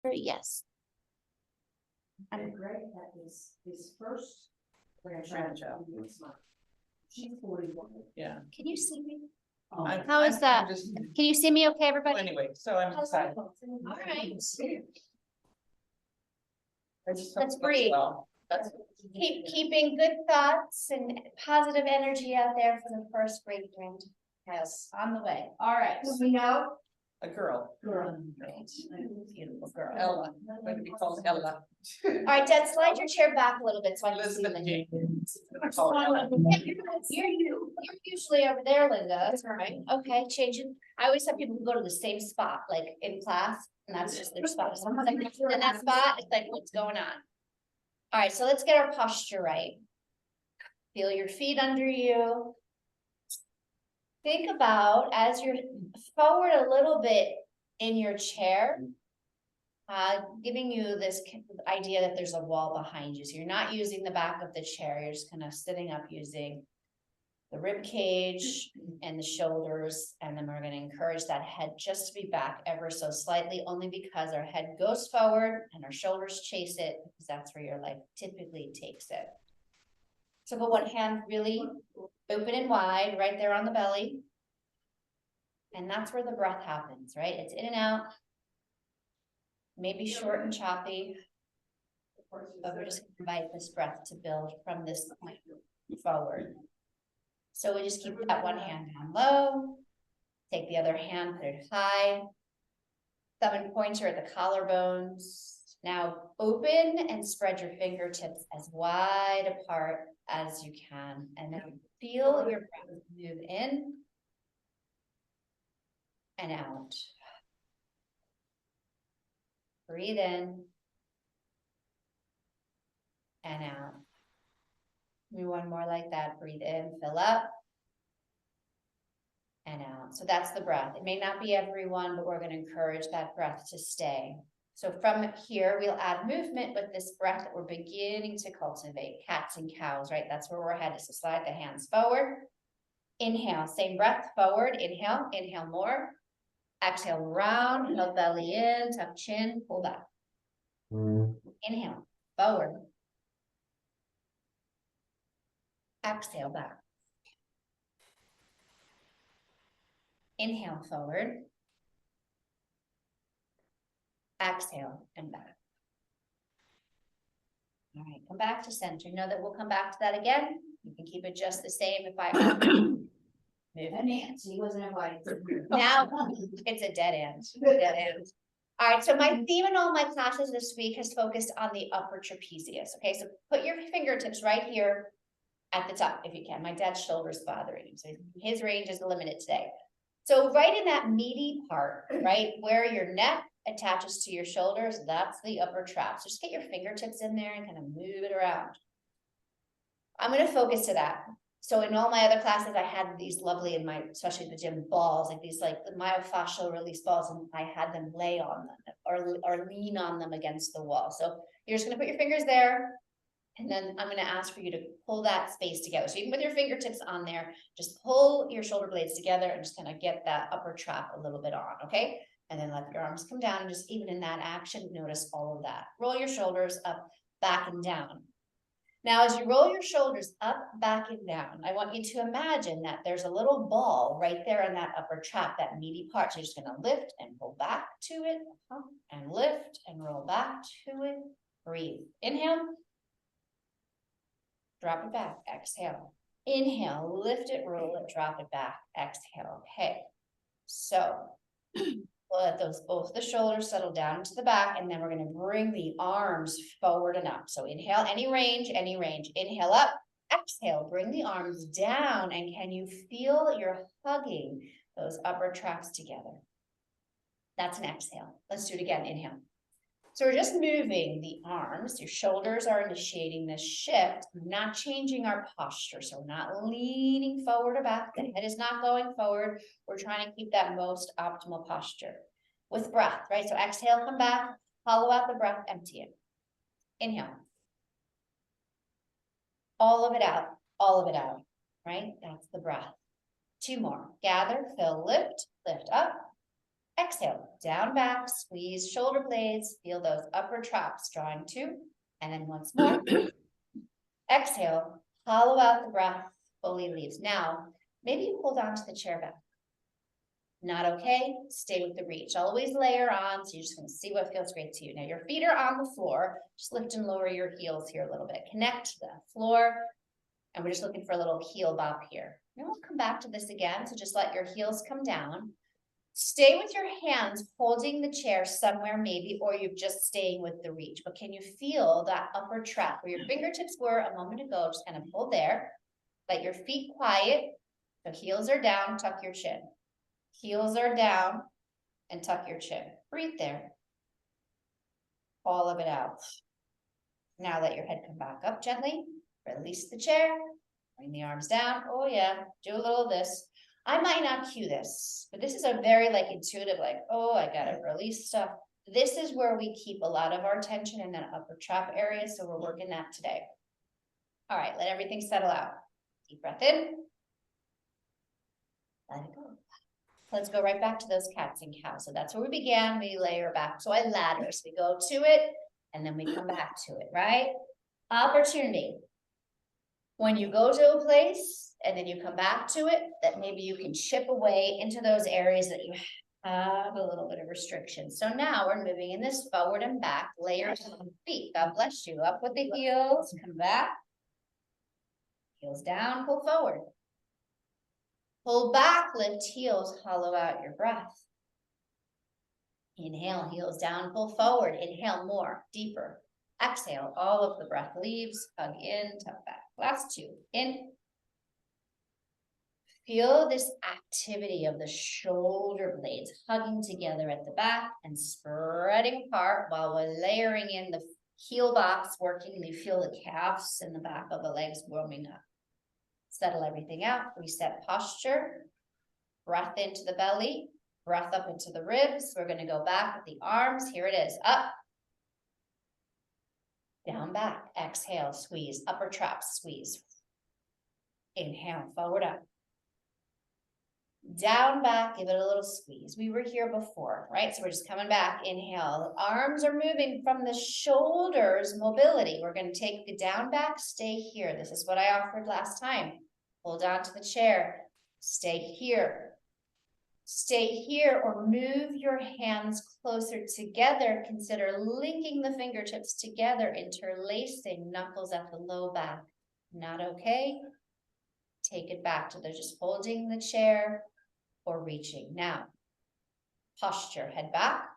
for a yes. And Greg had his first grandchild. She's 41. Yeah. Can you see me? Oh, How is that? Just, Can you see me okay, everybody? anyway, so I'm excited. All right. Let's Let's breathe. That's Keeping good thoughts and positive energy out there for the first great grand. Yes, on the way. All right. we know. a girl. Girl. Beautiful girl. Ella. I'm going to be called Ella. All right, Dad, slide your chair back a little bit so I can see Elizabeth you. James. I call her Ella. You're usually over there, Linda. That's all right. Okay, changing. I always have people who go to the same spot, like in class, and that's just their spot. Someone's like in that spot, it's like, what's going on? All right, so let's get our posture right. Feel your feet under you. Think about as you're forward a little bit in your chair, giving you this idea that there's a wall behind you. So you're not using the back of the chair, you're just kind of sitting up using the rib cage and the shoulders, and then we're going to encourage that head just to be back ever so slightly, only because our head goes forward and our shoulders chase it, because that's where your life typically takes it. So put one hand really open and wide right there on the belly, and that's where the breath happens, right? It's in and out, maybe short and choppy, but we're just going to invite this breath to build from this point forward. So we just keep that one hand down low, take the other hand, put it high, thumb and pointer at the collarbones. Now open and spread your fingertips as wide apart as you can, and then feel your breath move in and out. Breathe in and out. Do one more like that. Breathe in, fill up, and out. So that's the breath. It may not be everyone, but we're going to encourage that breath to stay. So from here, we'll add movement with this breath that we're beginning to cultivate. Cats and cows, right? That's where we're headed. So slide the hands forward. Inhale, same breath, forward. Inhale, inhale more. Exhale, round, no belly in, tuck chin, pull back. Inhale, forward. Exhale, back. Inhale, forward. Exhale, and back. All right, come back to center. Know that we'll come back to that again. You can keep it just the same if I move. Nancy wasn't invited. Now it's a dead end. Dead end. All right, so my theme in all my classes this week has focused on the upper trapezius. Okay, so put your fingertips right here at the top if you can. My dad's shoulder's bothering him, so his range is limited today. So right in that meaty part, right where your neck attaches to your shoulders, that's the upper trap. So just get your fingertips in there and kind of move it around. I'm going to focus to that. So in all my other classes, I had these lovely, in my, especially the gym, balls, like these like the myofascial release balls, and I had them lay on them or lean on them against the wall. So you're just going to put your fingers there, and then I'm going to ask for you to pull that space together. So even with your fingertips on there, just pull your shoulder blades together and just kind of get that upper trap a little bit on, okay? And then let your arms come down, and just even in that action, notice all of that. Roll your shoulders up, back, and down. Now, as you roll your shoulders up, back, and down, I want you to imagine that there's a little ball right there in that upper trap, that meaty part. So you're just going to lift and pull back to it, and lift and roll back to it. Breathe. Inhale. Drop it back. Exhale. Inhale. Lift it, roll it, drop it back. Exhale. Okay. So we'll let both the shoulders settle down to the back, and then we're going to bring the arms forward and up. So inhale, any range, any range. Inhale up, exhale, bring the arms down, and can you feel you're hugging those upper traps together? That's an exhale. Let's do it again. Inhale. So we're just moving the arms. Your shoulders are initiating this shift. We're not changing our posture. So we're not leaning forward or back. The head is not going forward. We're trying to keep that most optimal posture with breath, right? So exhale, come back, hollow out the breath, empty it. Inhale. All of it out, right? That's the breath. Two more. Gather, fill, lift up. Exhale, down back, squeeze shoulder blades, feel those upper traps drawing to, and then once more. Exhale, hollow out the breath, fully leaves. Now, maybe you hold on to the chair back. Not okay, stay with the reach. Always layer on, so you're just gonna see what feels great to you. Now your feet are on the floor, just lift and lower your heels here a little bit. Connect to the floor, and we're just looking for a little heel bop here. Then we'll come back to this again, so just let your heels come down. Stay with your hands holding the chair somewhere maybe, or you're just staying with the reach. But can you feel that upper trap where your fingertips were a moment ago? Just kind of hold there. Let your feet quiet. So heels are down, tuck your chin. Heels are down and tuck your chin. Breathe there. All of it out. Now let your head come back up gently. Release the chair. Bring the arms down. Oh yeah, do a little of this. I might not cue this, but this is a very like intuitive, like, oh, I gotta release stuff. This is where we keep a lot of our tension in that upper trap area. So we're working that today. All right, let everything settle out. Deep breath in. Let it go. Let's go right back to those cats and cows. So that's where we began. We layer back. So I ladder. So we go to it and then we come back to it, right? Opportunity. When you go to a place and then you come back to it, that maybe you can chip away into those areas that you have a little bit of restriction. So now we're moving in this forward and back, layers on the feet. God bless you. Up with the heels, come back. Heels down, pull forward. Pull back, lift heels, hollow out your breath. Inhale, heels down, pull forward. Inhale more, deeper. Exhale, all of the breath leaves, hug in, tuck back. Last two, in. Feel this activity of the shoulder blades hugging together at the back and spreading apart while we're layering in the heel box working. You feel the calves and the back of the legs warming up. Settle everything out, reset posture, breath into the belly, breath up into the ribs. We're gonna go back with the arms. Here it is, up. Down, back, exhale, squeeze, upper trap, squeeze. Inhale, forward up. Down, back, give it a little squeeze. We were here before, right? So we're just coming back, inhale. Arms are moving from the shoulders, mobility. We're gonna take the down, back, stay here. This is what I offered last time. Hold on to the chair, stay here. Stay here or move your hands closer together. Consider linking the fingertips together, interlacing knuckles at the low back. Not okay? Take it back to just holding the chair or reaching. Now, posture, head back.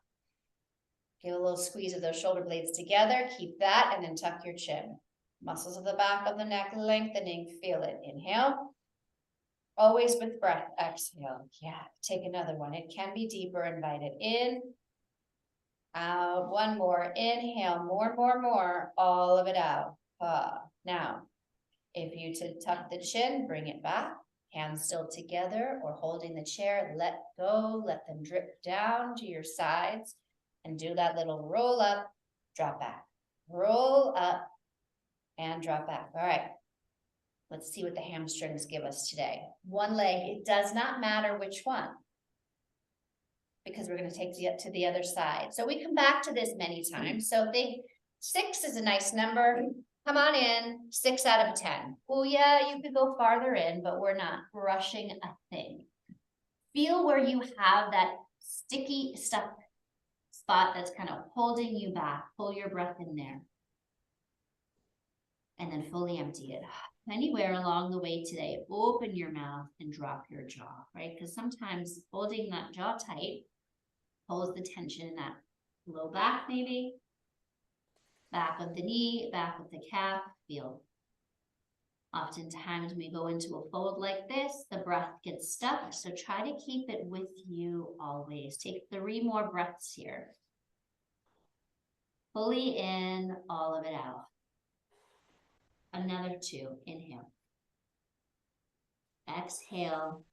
Give a little squeeze of those shoulder blades together. Keep that and then tuck your chin. Muscles of the back of the neck lengthening. Feel it. Inhale. Always with breath, exhale. Yeah, take another one. It can be deeper, invite it in. Out, one more, inhale, more, all of it out. Now, if you to tuck the chin, bring it back. Hands still together or holding the chair, let go, let them drip down to your sides and do that little roll up, drop back. Roll up and drop back. All right. Let's see what the hamstrings give us today. One leg, it does not matter which one, because we're going to take it to the other side. So we come back to this many times. So think 6 is a nice number. Come on in, 6 out of 10. Oh yeah, you could go farther in, but we're not rushing a thing. Feel where you have that sticky, stuck spot that's kind of holding you back. Pull your breath in there. And then fully empty it. Anywhere along the way today, open your mouth and drop your jaw, right? Because sometimes holding that jaw tight holds the tension in that low back, maybe back of the knee, back of the calf. Feel. Oftentimes when we go into a fold like this, the breath gets stuck. So try to keep it with you always. Take 3 more breaths here. Fully in, all of it out. Another 2, inhale. Exhale.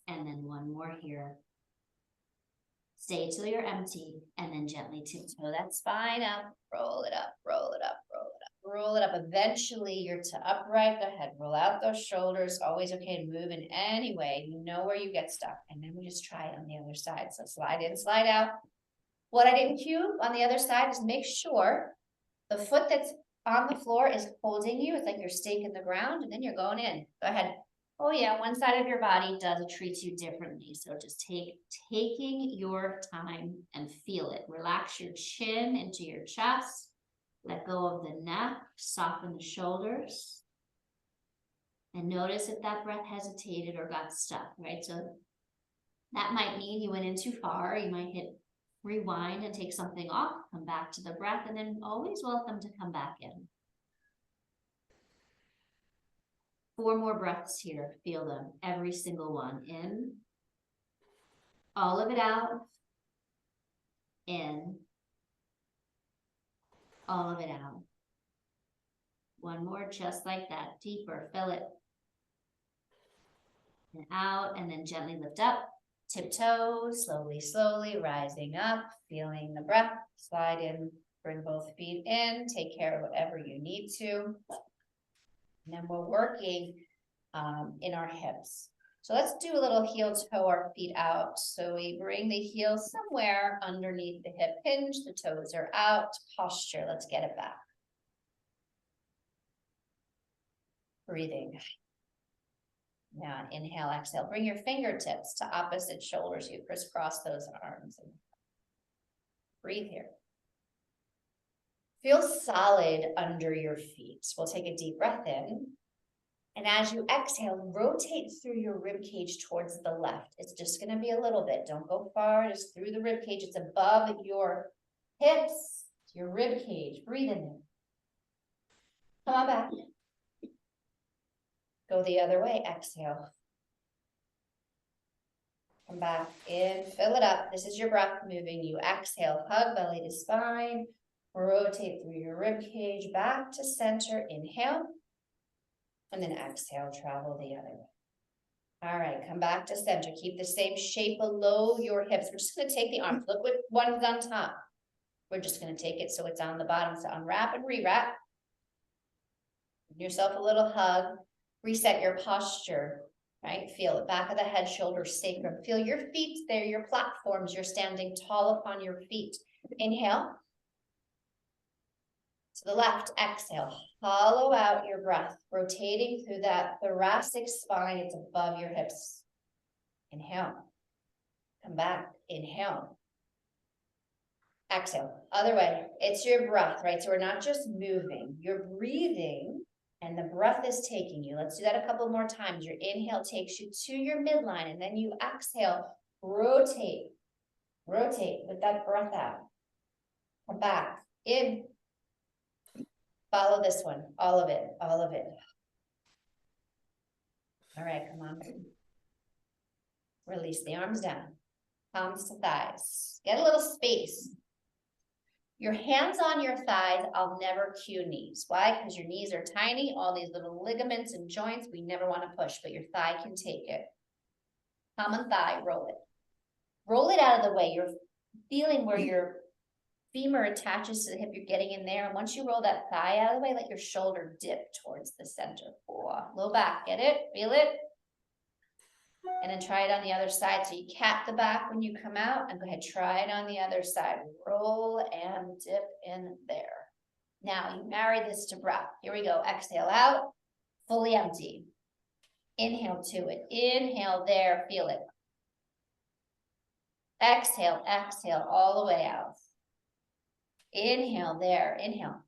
And then 1 more here. Stay till you're empty and then gently tiptoe that spine up. Roll it up, roll it up, roll it up. roll it up. Eventually you're to upright. Go ahead, roll out those shoulders. Always okay to move in any way. You know where you get stuck. And then we just try it on the other side. So slide in, slide out. What I didn't cue on the other side is make sure the foot that's on the floor is holding you. It's like you're staking the ground and then you're going in. Go ahead. Oh yeah, one side of your body does treat you differently. So just taking your time and feel it. Relax your chin into your chest. Let go of the neck, soften the shoulders. And notice if that breath hesitated or got stuck, right? So that might mean you went in too far. You might hit rewind and take something off, come back to the breath, and then always welcome to come back in. 4 more breaths here. Feel them, every single one. In, all of it out. In, all of it out. One more, just like that, deeper, fill it. And out, and then gently lift up. Tiptoe, slowly, slowly, rising up, feeling the breath, slide in, bring both feet in, take care of whatever you need to. And then we're working in our hips. So let's do a little heel toe our feet out. So we bring the heel somewhere underneath the hip hinge, the toes are out, posture, let's get it back. Breathing. Now inhale, exhale, bring your fingertips to opposite shoulders. You crisscross those arms. And breathe here. Feel solid under your feet. We'll take a deep breath in. And as you exhale, rotate through your rib cage towards the left. It's just going to be a little bit. Don't go far, just through the rib cage. It's above your hips, your rib cage. Breathe in there. Come on back. Go the other way, exhale. Come back in, fill it up. This is your breath moving. You exhale, hug belly to spine. Rotate through your rib cage, back to center. Inhale. And then exhale, travel the other way. All right, come back to center. Keep the same shape below your hips. We're just going to take the arms. Look what one's on top. We're just going to take it so it's on the bottom. So unwrap and rewrap. Give yourself a little hug. Reset your posture, right? Feel the back of the head, shoulders, sacrum. Feel your feet there, your platforms. You're standing tall upon your feet. Inhale. To the left, exhale. Hollow out your breath, rotating through that thoracic spine. It's above your hips. Inhale. Come back. Inhale. Exhale. Other way. It's your breath, right? So we're not just moving. You're breathing. And the breath is taking you. Let's do that a couple more times. Your inhale takes you to your midline, and then you exhale, rotate. Rotate with that breath out. Come back, in. Follow this one, all of it, all of it. All right, come on. Release the arms down, palms to thighs. Get a little space. Your hands on your thighs, I'll never cue knees. Why? Because your knees are tiny, all these little ligaments and joints, we never want to push, but your thigh can take it. Palm and thigh, roll it. Roll it out of the way. You're feeling where your femur attaches to the hip, you're getting in there. And once you roll that thigh out of the way, let your shoulder dip towards the center. Low back, get it? Feel it? And then try it on the other side. So you cap the back when you come out, and go ahead, try it on the other side. Roll and dip in there. Now you marry this to breath. Here we go. Exhale out, fully empty. Inhale to it. Inhale there, feel it. Exhale, exhale all the way out. Inhale there, inhale.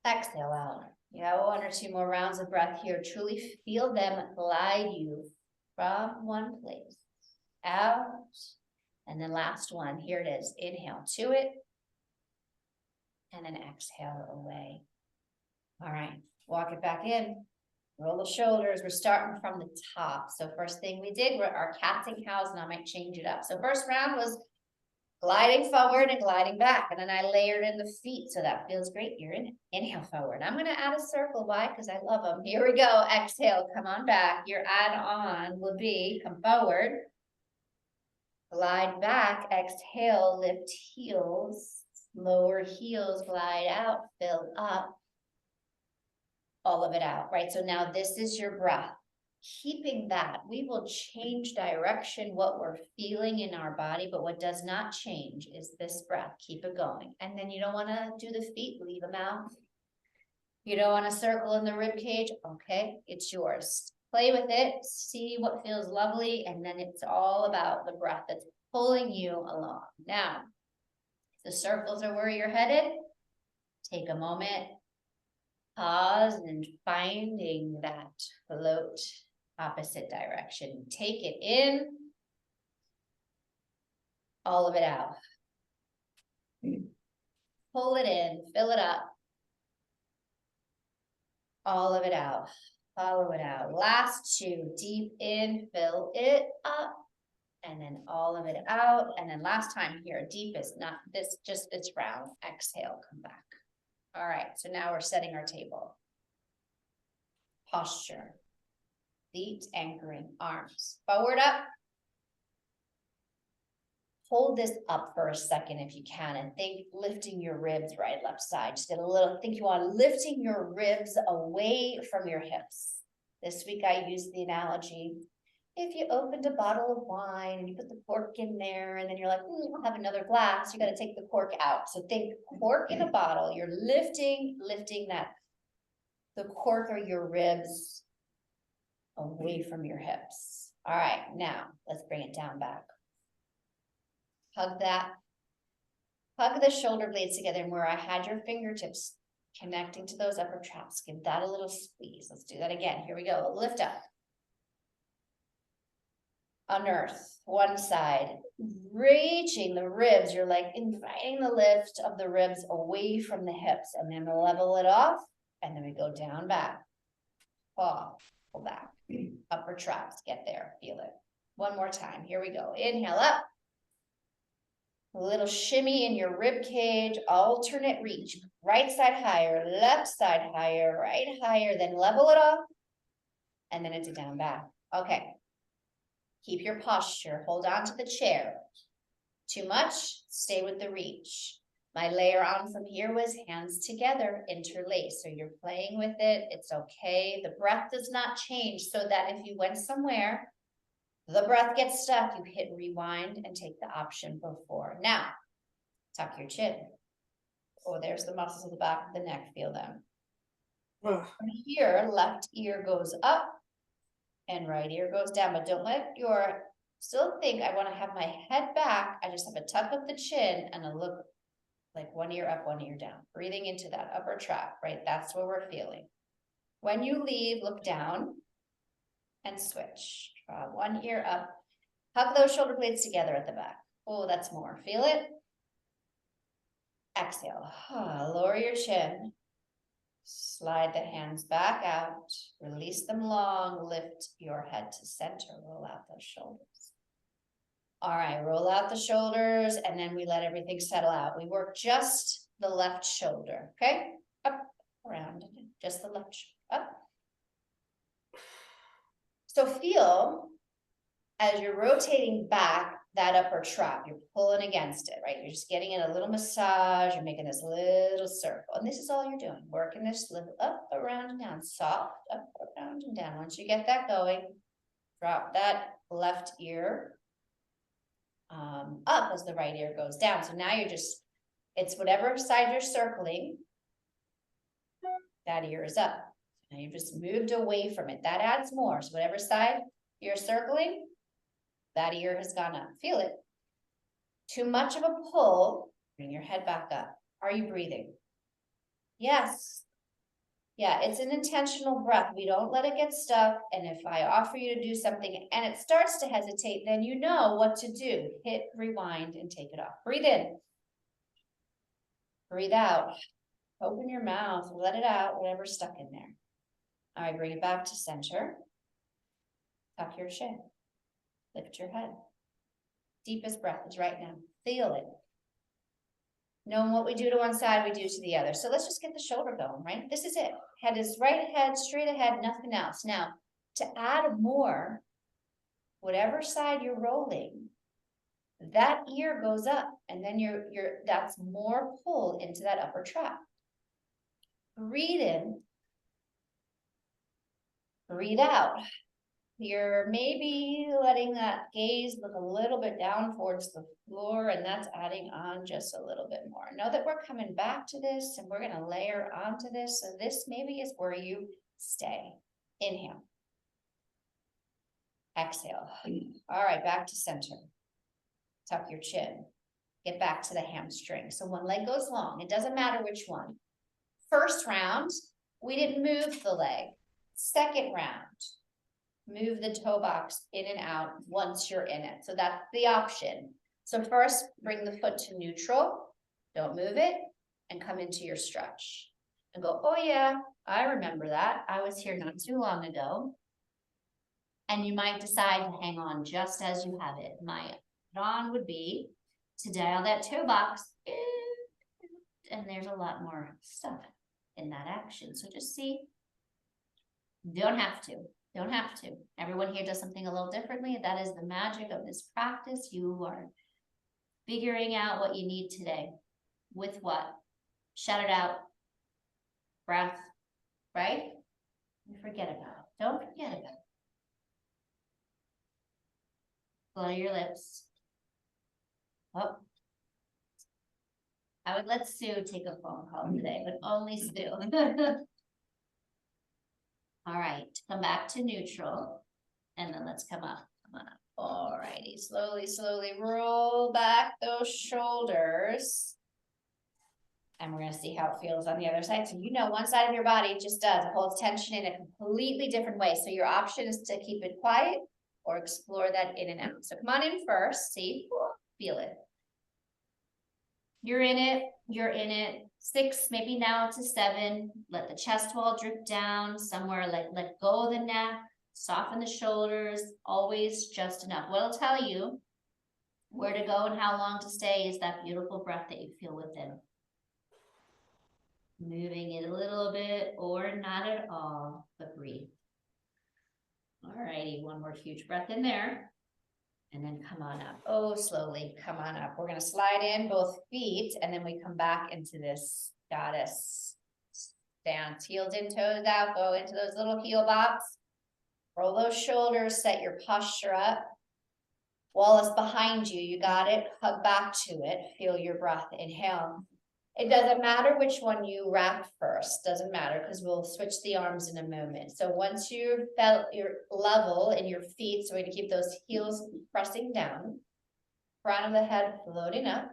Exhale out. You have 1 or 2 more rounds of breath here. Truly feel them glide you from one place out. And then last one, here it is. Inhale to it. And then exhale away. All right, walk it back in. Roll the shoulders. We're starting from the top. So first thing we did were our cats and cows, and I might change it up. So first round was gliding forward and gliding back. And then I layered in the feet. So that feels great. You're in. Inhale forward. I'm going to add a circle. Why? Because I love them. Here we go. Exhale. Come on back. Your add on will be come forward. Glide back. Exhale. Lift heels. Lower heels glide out, fill up. All of it out, right? So now this is your breath. Keeping that, we will change direction, what we're feeling in our body, but what does not change is this breath. Keep it going. And then you don't want to do the feet, leave them out. You don't want to circle in the rib cage. Okay, it's yours. Play with it, see what feels lovely, and then it's all about the breath that's pulling you along. Now, if the circles are where you're headed, take a moment, pause, and finding that float opposite direction. Take it in, all of it out. Pull it in, fill it up. All of it out, follow it out. Last two, deep in, fill it up. And then all of it out. And then last time here, deep is not this, just this round. Exhale, come back. All right, so now we're setting our table. Posture. Feet anchoring, arms forward up. Hold this up for a second if you can, and think lifting your ribs right, left side. Just get a little, think you want lifting your ribs away from your hips. This week I used the analogy, if you opened a bottle of wine and you put the cork in there and then you're like, I'll have another glass, you got to take the cork out. So think cork in a bottle, you're lifting that, the cork or your ribs away from your hips. All right, now let's bring it down back. Hug that. Hug the shoulder blades together, and where I had your fingertips connecting to those upper traps, give that a little squeeze. Let's do that again. Here we go. Lift up. Unearth one side, reaching the ribs. You're like inviting the lift of the ribs away from the hips, and then level it off, and then we go down, back. Pull back. Upper traps, get there, feel it. One more time. Here we go. Inhale up. A little shimmy in your rib cage, alternate reach, right side higher, left side higher, right higher, then level it off, and then it's a down back. Okay, keep your posture, hold on to the chair. Too much, stay with the reach. My layer on from here was hands together, interlace, so you're playing with it, it's okay. The breath does not change, so that if you went somewhere, the breath gets stuck, you hit rewind and take the option before. Now, tuck your chin. Oh, there's the muscles of the back of the neck, feel them. From here, left ear goes up and right ear goes down, but don't let your, still think I want to have my head back. I just have a tuck of the chin and a look like one ear up, one ear down. Breathing into that upper trap, right? That's what we're feeling. When you leave, look down and switch. Draw one ear up. Hug those shoulder blades together at the back. Oh, that's more. Feel it? Exhale. Lower your chin. Slide the hands back out. Release them long. Lift your head to center. Roll out those shoulders. All right, roll out the shoulders, and then we let everything settle out. We work just the left shoulder, okay? Up, around, just the left shoulder, up. So feel, as you're rotating back that upper trap, you're pulling against it, right? You're just getting it a little massage, you're making this little circle, and this is all you're doing, working this little up, around, and down, soft, up, around, and down. Once you get that going, drop that left ear up as the right ear goes down. So now you're just, it's whatever side you're circling, that ear is up. Now you just moved away from it. That adds more. So whatever side you're circling, that ear has gone up. Feel it. Too much of a pull, bring your head back up. Are you breathing? Yes. Yeah, it's an intentional breath. We don't let it get stuck. And if I offer you to do something and it starts to hesitate, then you know what to do. Hit rewind and take it off. Breathe in. Breathe out. Open your mouth, let it out, whatever's stuck in there. All right, bring it back to center. Tuck your chin. Lift your head. Deepest breath is right now. Feel it. Knowing what we do to one side, we do to the other. So let's just get the shoulder going, right? This is it. Head is right ahead, straight ahead, nothing else. Now, to add more, whatever side you're rolling, that ear goes up, and then that's more pull into that upper trap. Breathe in. Breathe out. You're maybe letting that gaze look a little bit down towards the floor, and that's adding on just a little bit more. Know that we're coming back to this, and we're gonna layer onto this, so this maybe is where you stay. Inhale. Exhale. All right, back to center. Tuck your chin. Get back to the hamstring. So one leg goes long. It doesn't matter which one. First round, we didn't move the leg. Second round, move the toe box in and out once you're in it. So that's the option. So first, bring the foot to neutral. Don't move it, and come into your stretch. And go, oh yeah, I remember that. I was here not too long ago. And you might decide to hang on just as you have it. My on would be to dial that toe box in, and there's a lot more stuff in that action. So just see, don't have to. Everyone here does something a little differently. That is the magic of this practice. You are figuring out what you need today. With what? Shout it out. Breath, right? And forget about it. Don't forget about it. Blow your lips. Oh. I would let Sue take a phone call today, but only Sue. All right, come back to neutral. And then let's come up. Come on up. All righty, slowly roll back those shoulders. And we're gonna see how it feels on the other side. So you know one side of your body just does, it holds tension in a completely different way. So your option is to keep it quiet or explore that in and out. So come on in first, see, feel it. You're in it. 6, maybe now to 7. Let the chest wall drip down somewhere, let go of the neck, soften the shoulders, always just enough. What'll tell you where to go and how long to stay is that beautiful breath that you feel within. Moving it a little bit or not at all, but breathe. All righty, one more huge breath in there. And then come on up. Oh, slowly, come on up. We're gonna slide in both feet, and then we come back into this goddess stance. Heels in, toes out, go into those little heel bops. Roll those shoulders, set your posture up. Wall is behind you, you got it. Hug back to it, feel your breath, inhale. It doesn't matter which one you wrap first, doesn't matter, because we'll switch the arms in a moment. So once you felt your level in your feet, so we're gonna keep those heels pressing down, crown of the head floating up.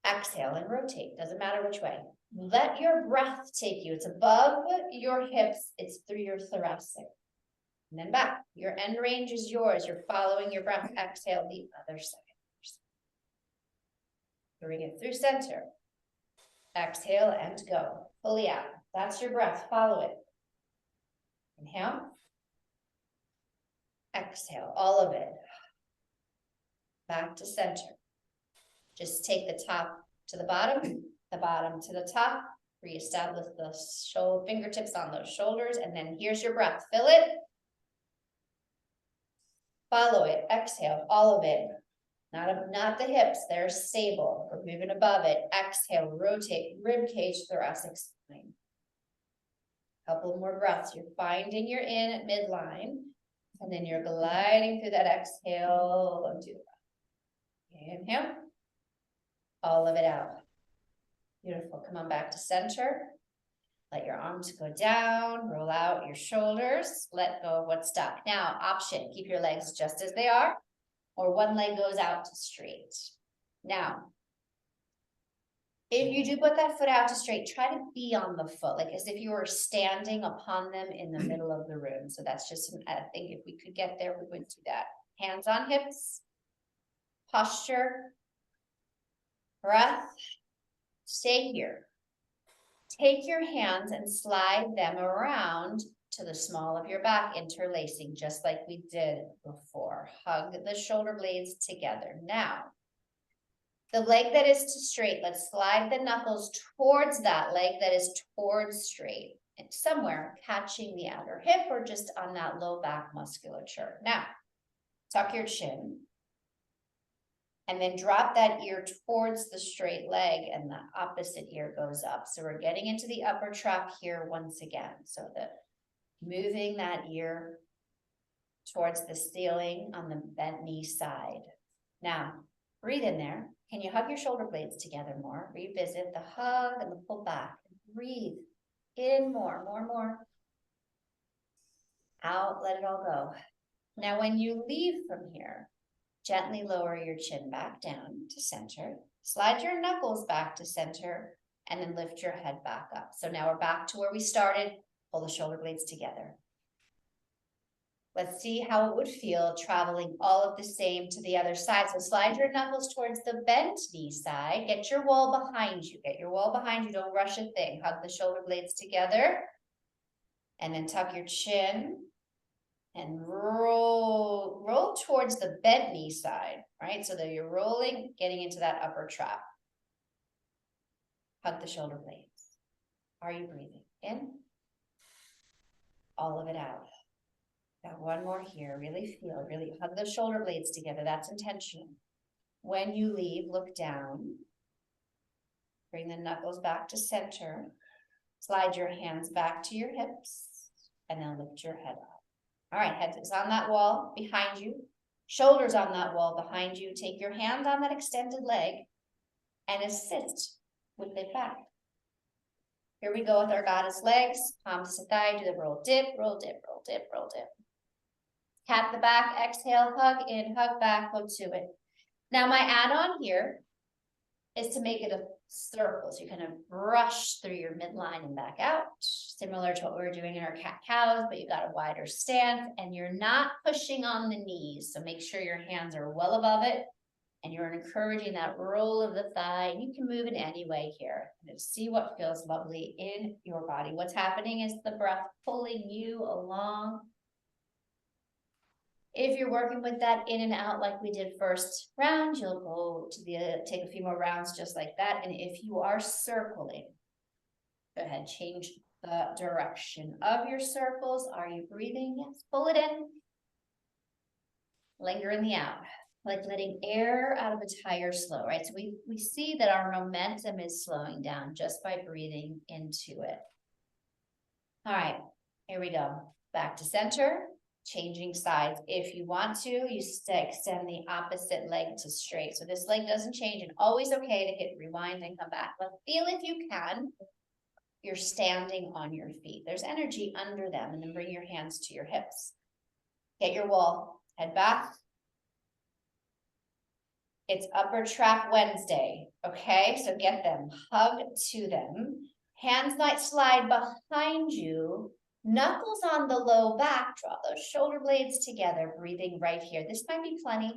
Exhale and rotate, doesn't matter which way. Let your breath take you. It's above your hips, it's through your thoracic. And then back, your end range is yours. You're following your breath. Exhale the other side. Bring it through center. Exhale and go. Fully out. That's your breath. Follow it. Inhale. Exhale. All of it. Back to center. Just take the top to the bottom to the top. Reestablish the shoulder fingertips on those shoulders. And then here's your breath. Fill it. Follow it. Exhale. All of it. Not the hips, they're stable. We're moving above it. Exhale, rotate, rib cage, thoracic spine. Couple more breaths. You're finding you're in at midline, and then you're gliding through that exhale onto the breath. Inhale, all of it out. Beautiful. Come on back to center. Let your arms go down, roll out your shoulders, let go of what's stuck. Now, option, keep your legs just as they are. Or one leg goes out to straight. Now, if you do put that foot out to straight, try to be on the foot, like as if you were standing upon them in the middle of the room. So that's just, I think if we could get there, we would do that. Hands on hips, posture, breath, stay here. Take your hands and slide them around to the small of your back, interlacing just like we did before. Hug the shoulder blades together. Now, the leg that is to straight, let's slide the knuckles towards that leg that is towards straight, and somewhere catching the outer hip or just on that low back musculature. Now, tuck your chin, And then drop that ear towards the straight leg and the opposite ear goes up. So we're getting into the upper trap here once again. So moving that ear towards the ceiling on the bent knee side. Now, breathe in there. Can you hug your shoulder blades together more? Revisit the hug and the pull back. Breathe in more. Out, let it all go. Now, when you leave from here, gently lower your chin back down to center. Slide your knuckles back to center and then lift your head back up. So now we're back to where we started. Pull the shoulder blades together. Let's see how it would feel traveling all of the same to the other side. So slide your knuckles towards the bent knee side. Get your wall behind you. Get your wall behind you. Don't rush a thing. Hug the shoulder blades together. And then tuck your chin. And roll towards the bent knee side, right? So that you're rolling, getting into that upper trap. Hug the shoulder blades. Are you breathing in? All of it out. Got one more here. Really feel, really hug the shoulder blades together. That's intentional. When you leave, look down. Bring the knuckles back to center. Slide your hands back to your hips. And then lift your head up. All right, head is on that wall behind you. Shoulders on that wall behind you. Take your hand on that extended leg and assist with it back. Here we go with our goddess legs. Palms to thigh, do the roll dip, roll dip, roll dip, roll dip. Tap the back, exhale, hug in, hug back, go to it. Now my add-on here is to make it a circle. So you kind of brush through your midline and back out, similar to what we were doing in our cat-cows, but you've got a wider stance and you're not pushing on the knees. So make sure your hands are well above it and you're encouraging that roll of the thigh. You can move in any way here and see what feels lovely in your body. What's happening is the breath pulling you along. If you're working with that in and out like we did first round, you'll go to take a few more rounds just like that. And if you are circling, go ahead, change the direction of your circles. Are you breathing? Yes, pull it in. Linger in the out, like letting air out of a tire slow, right? So we see that our momentum is slowing down just by breathing into it. All right, here we go. Back to center. Changing sides. If you want to, you extend the opposite leg to straight. So this leg doesn't change and always okay to hit rewind and come back. But feel if you can, you're standing on your feet. There's energy under them and then bring your hands to your hips. Get your wall, head back. It's upper trap Wednesday, okay? So get them, hug to them. Hands might slide behind you. Knuckles on the low back, draw those shoulder blades together, breathing right here. This might be plenty.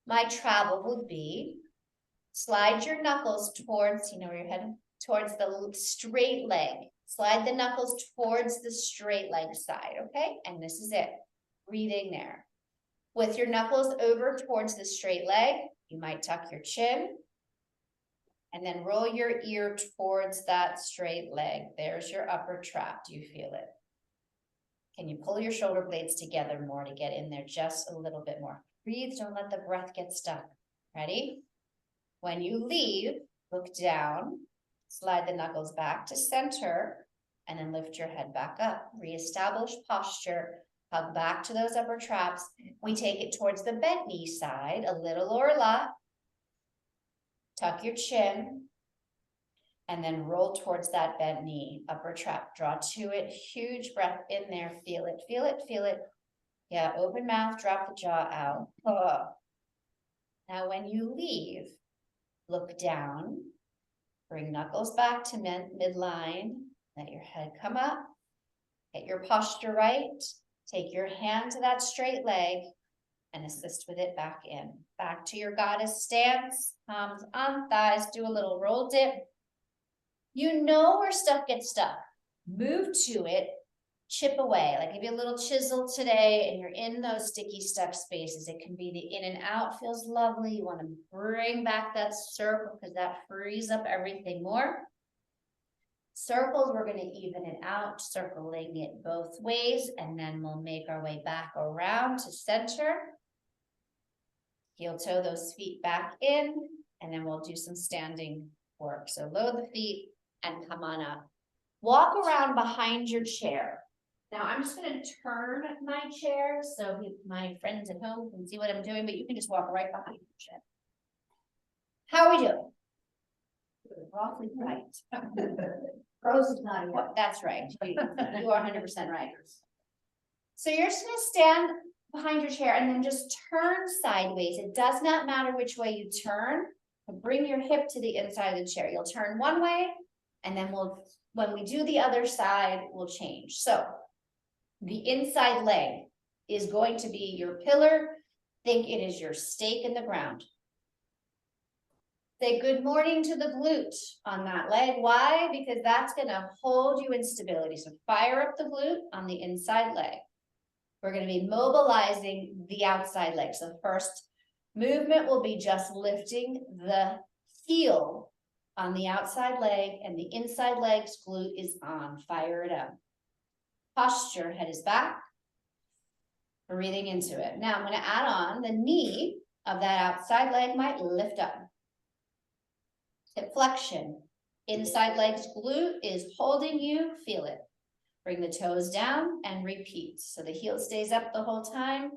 My travel would be slide your knuckles towards, where you're heading, towards the straight leg. Slide the knuckles towards the straight leg side, okay? And this is it, breathing there. With your knuckles over towards the straight leg, you might tuck your chin and then roll your ear towards that straight leg. There's your upper trap. Do you feel it? Can you pull your shoulder blades together more to get in there just a little bit more? Breathe, don't let the breath get stuck. Ready? When you leave, look down, slide the knuckles back to center, and then lift your head back up. Reestablish posture, hug back to those upper traps. We take it towards the bent knee side, a little or a lot. Tuck your chin. And then roll towards that bent knee, upper trap, draw to it, huge breath in there, feel it, feel it, feel it. Yeah, open mouth, drop the jaw out. Now when you leave, look down, bring knuckles back to midline, let your head come up, get your posture right, take your hand to that straight leg and assist with it back in. Back to your goddess stance, palms on thighs, do a little roll dip. You know where stuff gets stuck. Move to it, chip away. Like maybe a little chisel today and you're in those sticky stuck spaces. It can be the in and out, feels lovely. You want to bring back that circle because that frees up everything more. Circles, we're going to even it out, circling it both ways, and then we'll make our way back around to center. Heel toe those feet back in, and then we'll do some standing work. So load the feet and come on up. Walk around behind your chair. Now I'm just gonna turn my chair so my friends at home can see what I'm doing, but you can just walk right behind your chair. How are we doing? Awfully right. Rose is not Well, that's right. You are 100% right. So you're just gonna stand behind your chair and then just turn sideways. It does not matter which way you turn. Bring your hip to the inside of the chair. You'll turn one way, and then when we do the other side, we'll change. So the inside leg is going to be your pillar. Think it is your stake in the ground. Say good morning to the glute on that leg. Why? Because that's gonna hold you in stability. So fire up the glute on the inside leg. We're gonna be mobilizing the outside leg. So the first movement will be just lifting the heel on the outside leg, and the inside leg's glute is on. Fire it up. Posture, head is back. Breathing into it. Now I'm gonna add on the knee of that outside leg might lift up. Hip flexion. Inside leg's glute is holding you, feel it. Bring the toes down and repeat. So the heel stays up the whole time.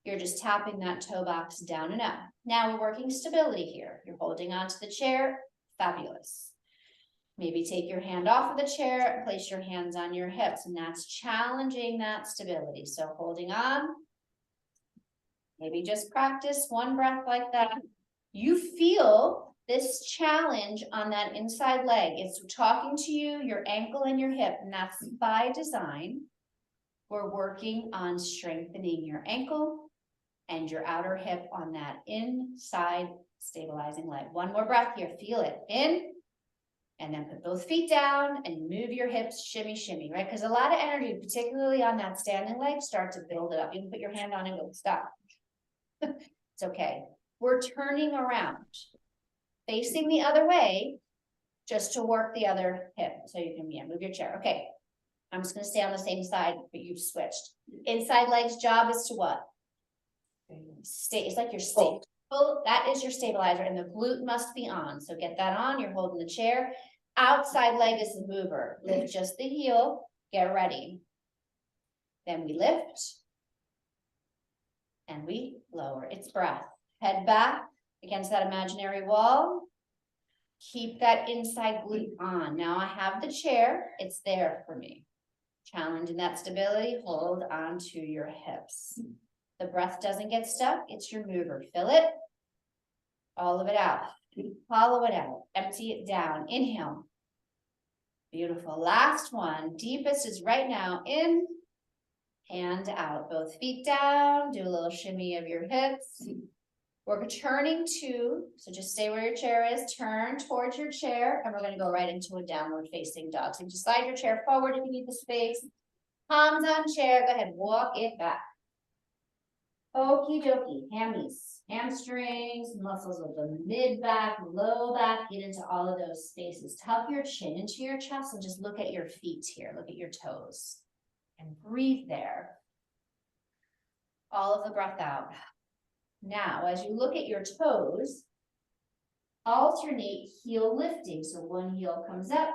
You're just tapping that toe box down and up. Now we're working stability here. You're holding onto the chair, fabulous. Maybe take your hand off of the chair and place your hands on your hips, and that's challenging that stability. So holding on, maybe just practice one breath like that. You feel this challenge on that inside leg. It's talking to you, your ankle and your hip, and that's by design. We're working on strengthening your ankle and your outer hip on that inside stabilizing leg. One more breath here, feel it, in, and then put both feet down and move your hips, shimmy, shimmy, right? Because a lot of energy, particularly on that standing leg, start to build it up. You can put your hand on and go, stop. It's okay. We're turning around, facing the other way, just to work the other hip. So you can, move your chair. Okay, I'm just gonna stay on the same side, but you've switched. Inside leg's job is to what? Stay, it's like your stake. Oh, that is your stabilizer, and the glute must be on. So get that on, you're holding the chair. Outside leg is the mover. Lift just the heel, get ready. Then we lift. And we lower, it's breath. Head back against that imaginary wall. Keep that inside glute on. Now I have the chair, it's there for me. Challenging that stability, hold on to your hips. The breath doesn't get stuck, it's your mover. Fill it, all of it out. Hollow it out, empty it down, inhale. Beautiful, last one, deepest is right now, in and out. Both feet down, do a little shimmy of your hips. We're turning to, so just stay where your chair is, turn towards your chair, and we're gonna go right into a downward facing dog. So just slide your chair forward if you need the space. Palms on chair, go ahead, walk it back. Okie dokie, hammies, hamstrings, muscles of the mid back, low back, get into all of those spaces. Tuck your chin into your chest and just look at your feet here, look at your toes. And breathe there. All of the breath out. Now, as you look at your toes, alternate heel lifting. So one heel comes up,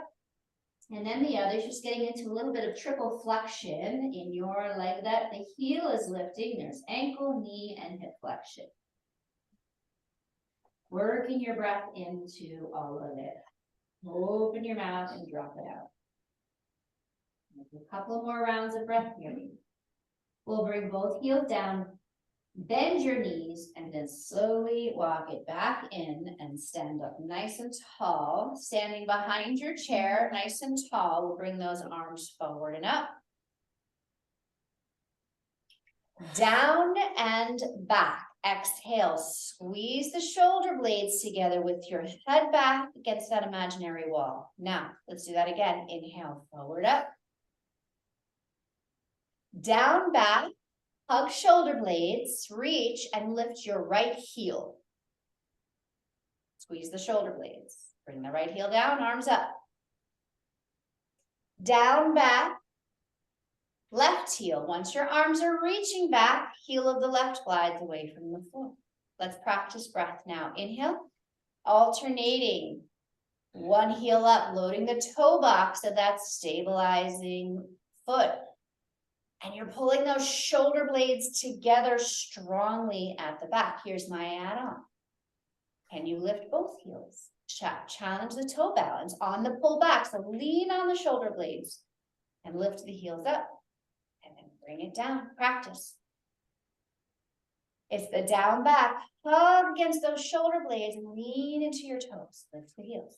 and then the other, just getting into a little bit of triple flexion in your leg that the heel is lifting. There's ankle, knee, and hip flexion. Working your breath into all of it. Open your mouth and drop it out. A couple more rounds of breath here. We'll bring both heels down, bend your knees, and then slowly walk it back in and stand up nice and tall. Standing behind your chair, nice and tall. We'll bring those arms forward and up. Down and back. Exhale, squeeze the shoulder blades together with your head back against that imaginary wall. Now, let's do that again. Inhale, forward up. Down, back, hug shoulder blades, reach and lift your right heel. Squeeze the shoulder blades. Bring the right heel down, arms up. Down, back, left heel. Once your arms are reaching back, heel of the left glides away from the floor. Let's practice breath now. Inhale, alternating. One heel up, loading the toe box of that stabilizing foot. And you're pulling those shoulder blades together strongly at the back. Here's my add-on. Can you lift both heels? Challenge the toe balance on the pull back. So lean on the shoulder blades and lift the heels up and then bring it down. Practice. It's the down back. Hug against those shoulder blades and lean into your toes. Lift the heels.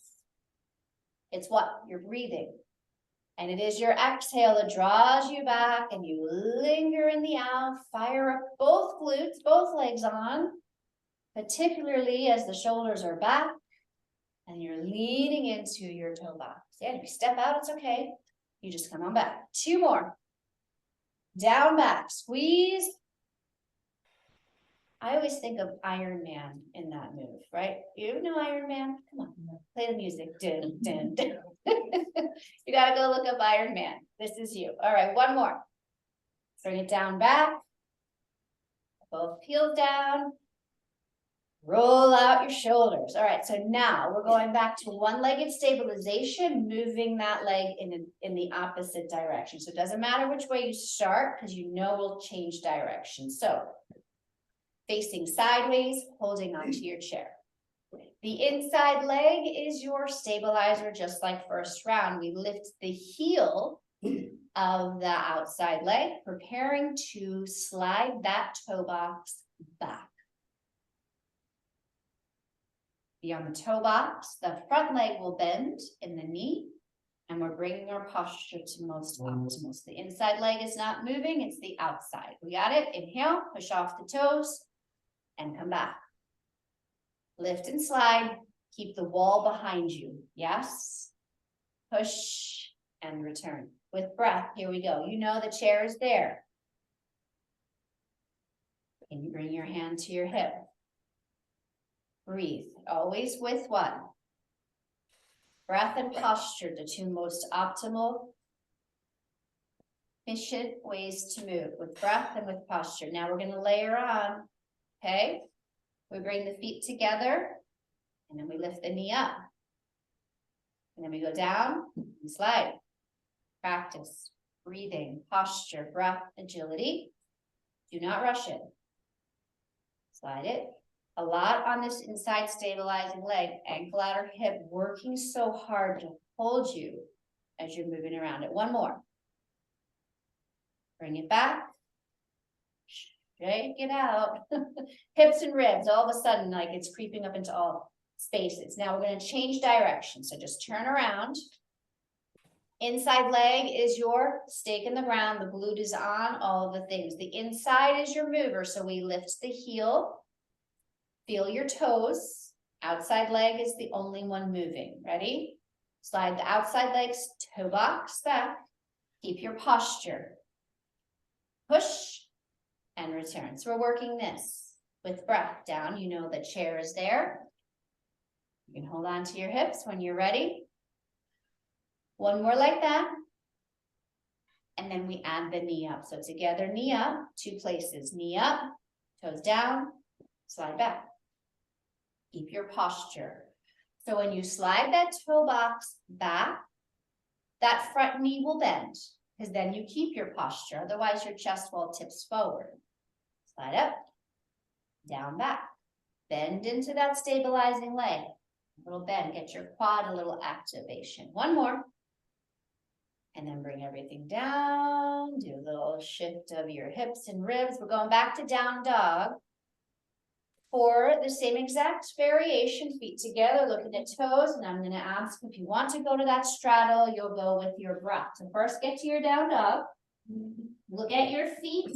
It's what? You're breathing. And it is your exhale that draws you back and you linger in the out. Fire up both glutes, both legs on, particularly as the shoulders are back and you're leaning into your toe box. Yeah, if you step out, it's okay. You just come on back. 2 more. Down back, squeeze. I always think of Iron Man in that move, right? You know Iron Man? Come on, play the music. Dun, dun, dun. You gotta go look up Iron Man. This is you. All right, 1 more. Bring it down back. Both heels down. Roll out your shoulders. All right, so now we're going back to one-legged stabilization, moving that leg in the opposite direction. So it doesn't matter which way you start because you know we'll change direction. So facing sideways, holding onto your chair. The inside leg is your stabilizer, just like first round. We lift the heel of the outside leg, preparing to slide that toe box back. Be on the toe box, the front leg will bend in the knee, and we're bringing our posture to most optimal. So the inside leg is not moving, it's the outside. We got it? Inhale, push off the toes, and come back. Lift and slide, keep the wall behind you. Yes? Push and return. With breath, here we go. You know the chair is there. Can you bring your hand to your hip? Breathe, always with what? Breath and posture, the 2 most optimal, efficient ways to move, with breath and with posture. Now we're gonna layer on, okay? We bring the feet together, and then we lift the knee up. And then we go down and slide. Practice, breathing, posture, breath, agility. Do not rush it. Slide it. A lot on this inside stabilizing leg, ankle out or hip, working so hard to hold you as you're moving around it. 1 more. Bring it back. Shake it out. Hips and ribs, all of a sudden, like it's creeping up into all spaces. Now we're going to change direction. So just turn around. Inside leg is your stake in the ground. The glute is on, all of the things. The inside is your mover. So we lift the heel. Feel your toes. Outside leg is the only one moving. Ready? Slide the outside leg's toe box back. Keep your posture. Push and return. So we're working this with breath down. You know the chair is there. You can hold on to your hips when you're ready. 1 more like that. And then we add the knee up. So together, knee up, 2 places. Knee up, toes down, slide back. Keep your posture. So when you slide that toe box back, that front knee will bend because then you keep your posture. Otherwise, your chest wall tips forward. Slide up, down, back. Bend into that stabilizing leg. A little bend, get your quad a little activation. 1 more. And then bring everything down. Do a little shift of your hips and ribs. We're going back to down dog. For the same exact variation, feet together, looking at toes, and I'm going to ask if you want to go to that straddle, you'll go with your breath. So first get to your down dog, look at your feet,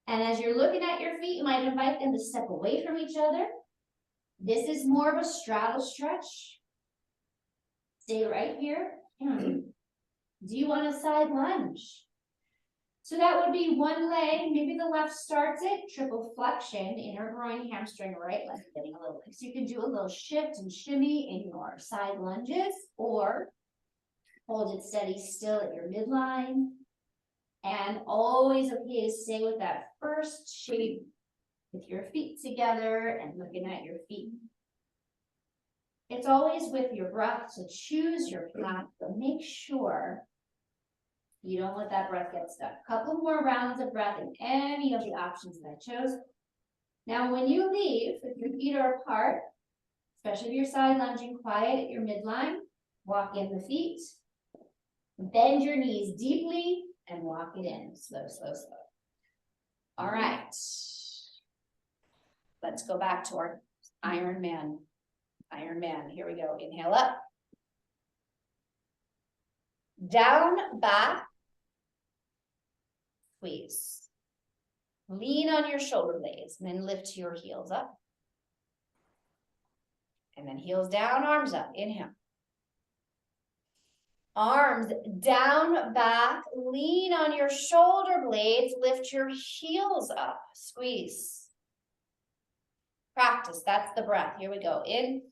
and as you're looking at your feet, you might invite them to step away from each other. This is more of a straddle stretch. Stay right here. Do you want a side lunge? So that would be 1 leg, maybe the left starts it, triple flexion, inner groin, hamstring, right leg getting a little, so you can do a little shift and shimmy in your side lunges, or hold it steady still at your midline, and always okay to stay with that first shape with your feet together and looking at your feet. It's always with your breath, so choose your path, but make sure you don't let that breath get stuck. Couple more rounds of breath in any of the options that I chose. Now, when you leave, if your feet are apart, especially if you're side lunging, quiet at your midline, walk in the feet, bend your knees deeply and walk it in, slow, slow, slow. All right. Let's go back to our Iron Man. Iron Man, here we go. Inhale up. Down, back. Squeeze. Lean on your shoulder blades and then lift your heels up. And then heels down, arms up. Inhale. Arms down, back. Lean on your shoulder blades. Lift your heels up. Squeeze. Practice. That's the breath. Here we go. In.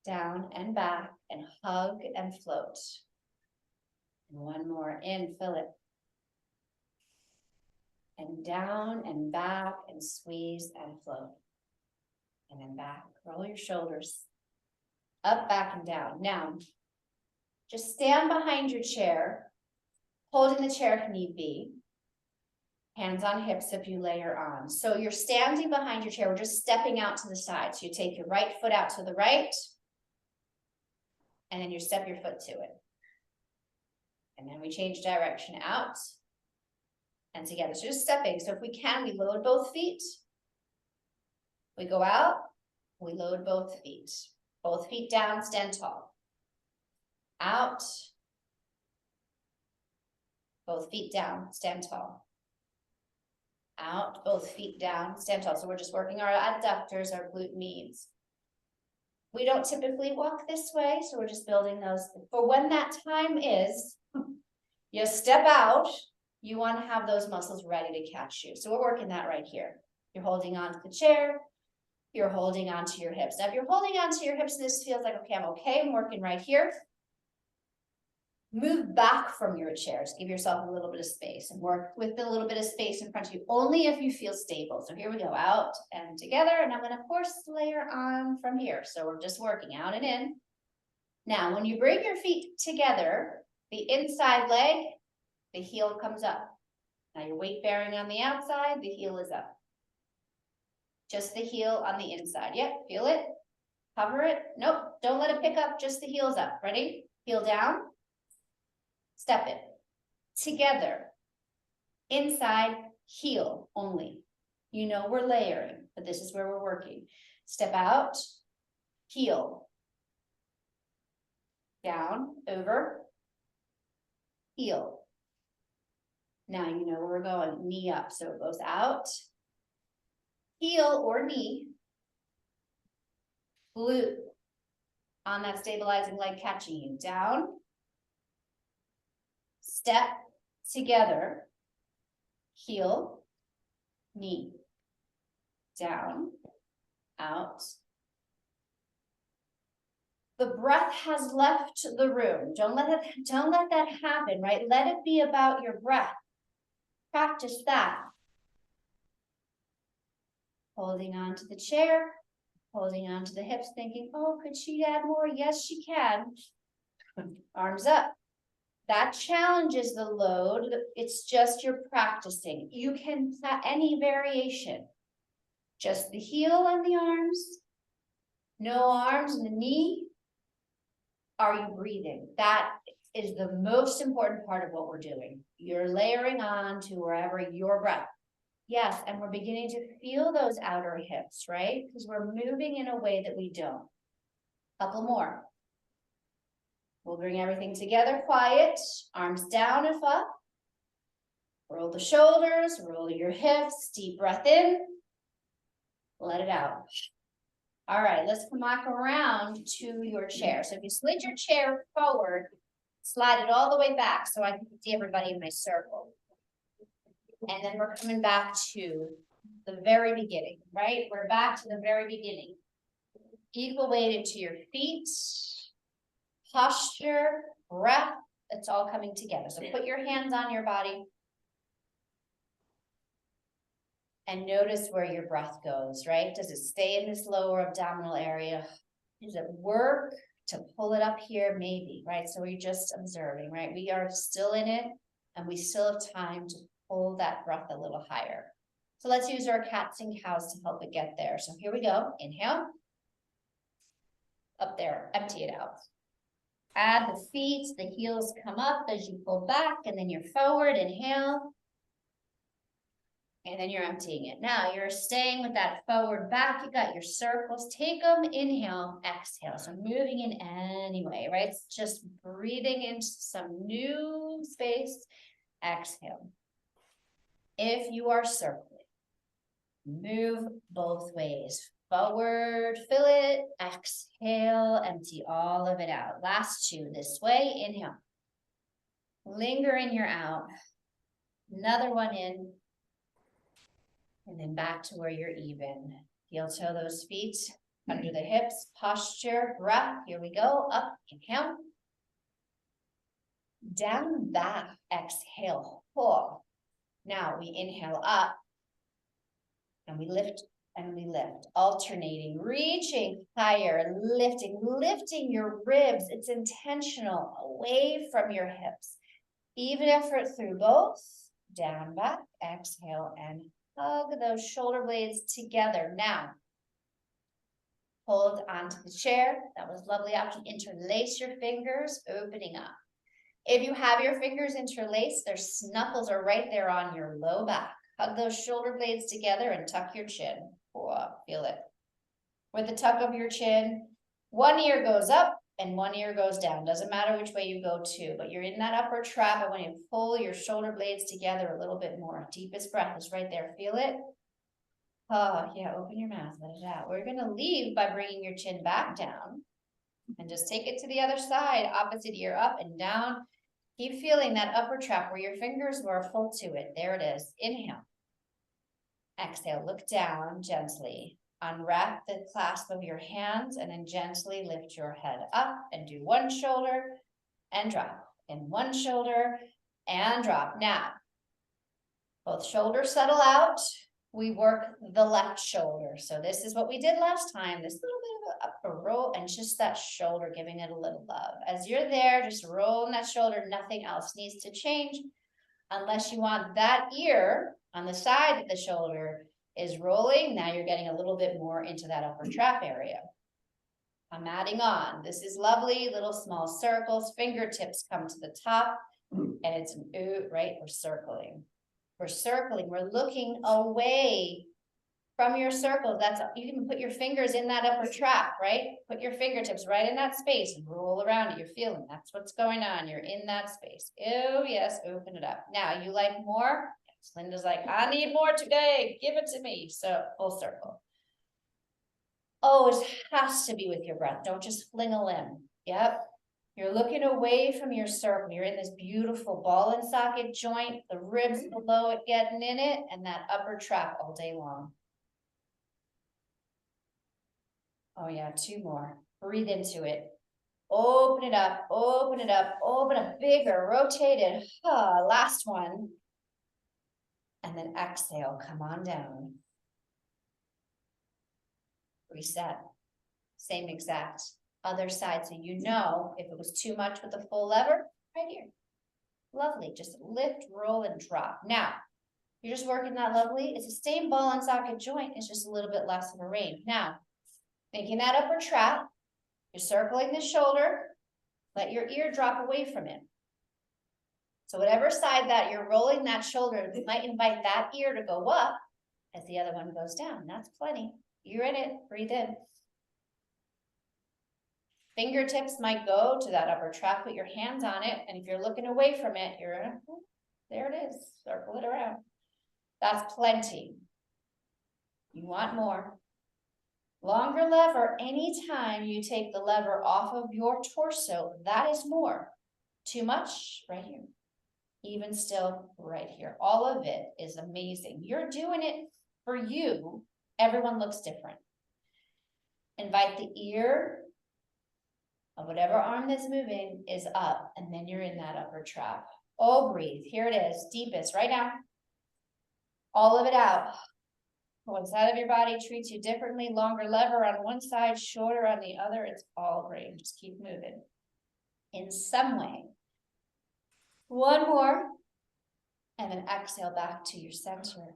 Down and back. And hug and float. And one more. In. Fill it. And down and back and squeeze and float. And then back, roll your shoulders. Up, back, and down. Now, just stand behind your chair, holding the chair if need be. Hands on hips if you layer on. So you're standing behind your chair, we're just stepping out to the side. So you take your right foot out to the right, and then you step your foot to it. And then we change direction out. And together, so just stepping. So if we can, we load both feet. We go out, we load both feet down, stand tall. Out, both feet down, stand tall. Out, both feet down, stand tall. So we're just working our adductors, our glute medes. We don't typically walk this way, so we're just building those. For when that time is, you step out, you want to have those muscles ready to catch you. So we're working that right here. You're holding on to the chair. You're holding on to your hips. Now, if you're holding on to your hips, this feels like, okay, I'm working right here. Move back from your chairs. Give yourself a little bit of space and work with the little bit of space in front of you, only if you feel stable. So here we go, out and together. And I'm going to, of course, layer on from here. So we're just working out and in. Now, when you bring your feet together, the inside leg, the heel comes up. Now your weight bearing on the outside, the heel is up. Just the heel on the inside. Yep, feel it. Cover it. Nope, don't let it pick up, just the heels up. Ready? Heel down. Step it. Together. Inside, heel only. You know we're layering, but this is where we're working. Step out, heel. Down, over, heel. Now you know where we're going, knee up. So it goes out, heel or knee, glute on that stabilizing leg catching you. Down, step together, heel, knee, down, out. The breath has left the room. Don't let that happen, right? Let it be about your breath. Practice that. Holding on to the chair, holding on to the hips, thinking, oh, could she add more? Yes, she can. Arms up. That challenges the load. It's just you're practicing. You can any variation. Just the heel and the arms. No arms and the knee. Are you breathing? That is the most important part of what we're doing. You're layering on to wherever your breath. Yes, and we're beginning to feel those outer hips, right? Because we're moving in a way that we don't. Couple more. We'll bring everything together, quiet, arms down and up. Roll the shoulders, roll your hips, deep breath in. Let it out. All right, let's come back around to your chair. So if you slid your chair forward, slide it all the way back so I can see everybody in my circle. And then we're coming back to the very beginning, right? We're back to the very beginning. Equal weight into your feet, posture, breath, it's all coming together. So put your hands on your body. And notice where your breath goes, right? Does it stay in this lower abdominal area? Does it work to pull it up here? Maybe, right? So we're just observing, right? We are still in it and we still have time to pull that breath a little higher. So let's use our cats and cows to help it get there. So here we go. Inhale. Up there, empty it out. Add the feet, the heels come up as you pull back, and then you're forward, inhale. And then you're emptying it. Now you're staying with that forward back. You got your circles. Take them, inhale, exhale. So moving in anyway, right? It's just breathing into some new space. Exhale. If you are circling, move both ways. Forward, fill it, exhale, empty all of it out. Last two this way, inhale. Linger in your out. Another one in. And then back to where you're even. Heel toe those feet under the hips, posture, breath. Here we go. Up, inhale. Down, back, exhale, pull. Now we inhale up. And we lift and we lift. Alternating, reaching higher, lifting your ribs. It's intentional, away from your hips. Even effort through both. Down, back, exhale, and hug those shoulder blades together. Now, hold onto the chair. That was lovely option. Interlace your fingers, opening up. If you have your fingers interlaced, their snuffles are right there on your low back. Hug those shoulder blades together and tuck your chin. Whoa, feel it. With the tuck of your chin, one ear goes up and one ear goes down. Doesn't matter which way you go to, but you're in that upper trap. And when you pull your shoulder blades together a little bit more, deepest breath is right there. Feel it? Oh, yeah, open your mouth, let it out. We're gonna leave by bringing your chin back down and just take it to the other side, opposite ear up and down. Keep feeling that upper trap where your fingers were full to it. There it is. Inhale. Exhale, look down gently. Unwrap the clasp of your hands and then gently lift your head up and do one shoulder and drop. And one shoulder and drop. Now, both shoulders settle out. We work the left shoulder. So this is what we did last time. This little bit of an upper roll and just that shoulder, giving it a little love. As you're there, just rolling that shoulder. Nothing else needs to change unless you want that ear on the side of the shoulder is rolling. Now you're getting a little bit more into that upper trap area. I'm adding on. This is lovely. Little small circles. Fingertips come to the top and it's an ooh, right? We're circling. We're circling, we're looking away from your circles. That's, you can put your fingers in that upper trap, right? Put your fingertips right in that space and roll around it. You're feeling that's what's going on. You're in that space. Oh yes, open it up. Now you like more? Yes. Linda's like, I need more today. Give it to me. So full circle. Oh, it has to be with your breath. Don't just fling a limb. Yep. You're looking away from your circle. You're in this beautiful ball and socket joint, the ribs below it getting in it, and that upper trap all day long. Oh yeah, two more. Breathe into it. Open it up, open it up, open up bigger, rotate it. Last one. And then exhale, come on down. Reset. Same exact. Other side, so you know if it was too much with the full lever, right here. Lovely, just lift, roll, and drop. Now, you're just working that lovely. It's the same ball and socket joint, it's just a little bit less of a range. Now, thinking that upper trap, you're circling the shoulder, let your ear drop away from it. So whatever side that you're rolling that shoulder, you might invite that ear to go up as the other one goes down. That's plenty. You're in it, breathe in. Fingertips might go to that upper trap, put your hands on it, and if you're looking away from it, there it is, circle it around. That's plenty. You want more. Longer lever, anytime you take the lever off of your torso, that is more. Too much, right here. Even still, right here. All of it is amazing. You're doing it for you. Everyone looks different. Invite the ear of whatever arm that's moving is up, and then you're in that upper trap. Oh, breathe. Here it is, deepest, right now. All of it out. One side of your body treats you differently, longer lever on one side, shorter on the other, it's all great, just keep moving. In some way. One more. And then exhale back to your center.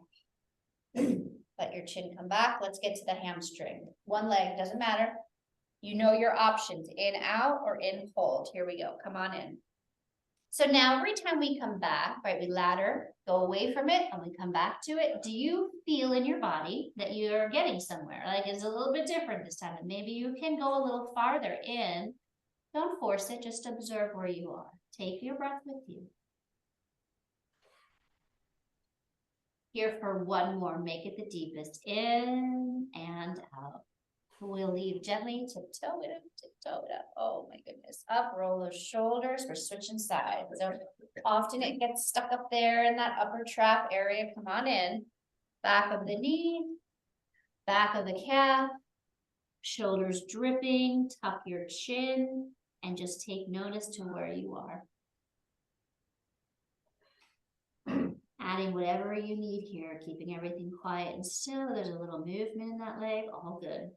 Let your chin come back, let's get to the hamstring. One leg, doesn't matter. You know your options, in, out, or in, hold. Here we go, come on in. So now every time we come back, right, we ladder, go away from it, and we come back to it. Do you feel in your body that you're getting somewhere? Like it's a little bit different this time, and maybe you can go a little farther in. Don't force it, just observe where you are. Take your breath with you. Here for one more, make it the deepest, in and out. We'll leave gently, tiptoe it up, oh my goodness, up, roll those shoulders, we're switching sides. So often it gets stuck up there in that upper trap area, come on in. Back of the knee, back of the calf, shoulders dripping, tuck your chin, and just take notice to where you are. Adding whatever you need here, keeping everything quiet and still. There's a little movement in that leg, all good.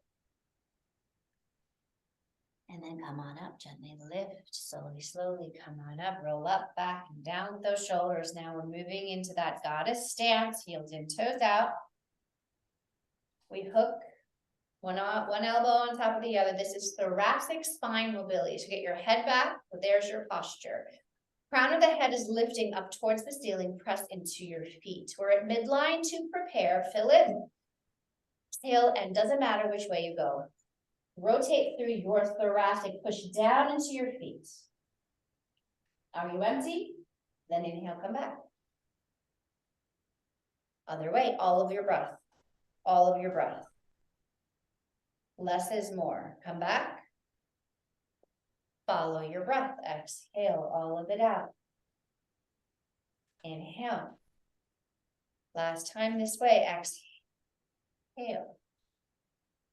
And then come on up, gently lift, slowly come on up, roll up, back and down with those shoulders. Now we're moving into that goddess stance, heels in, toes out. We hook one elbow on top of the other. This is thoracic spine mobility. So get your head back, there's your posture. Crown of the head is lifting up towards the ceiling, press into your feet. We're at midline to prepare, fill it, exhale, and doesn't matter which way you go. Rotate through your thoracic, push down into your feet. Are you empty? Then inhale, come back. Other way, all of your breath, all of your breath. Less is more, come back. Follow your breath, exhale all of it out. Inhale. Last time this way, exhale.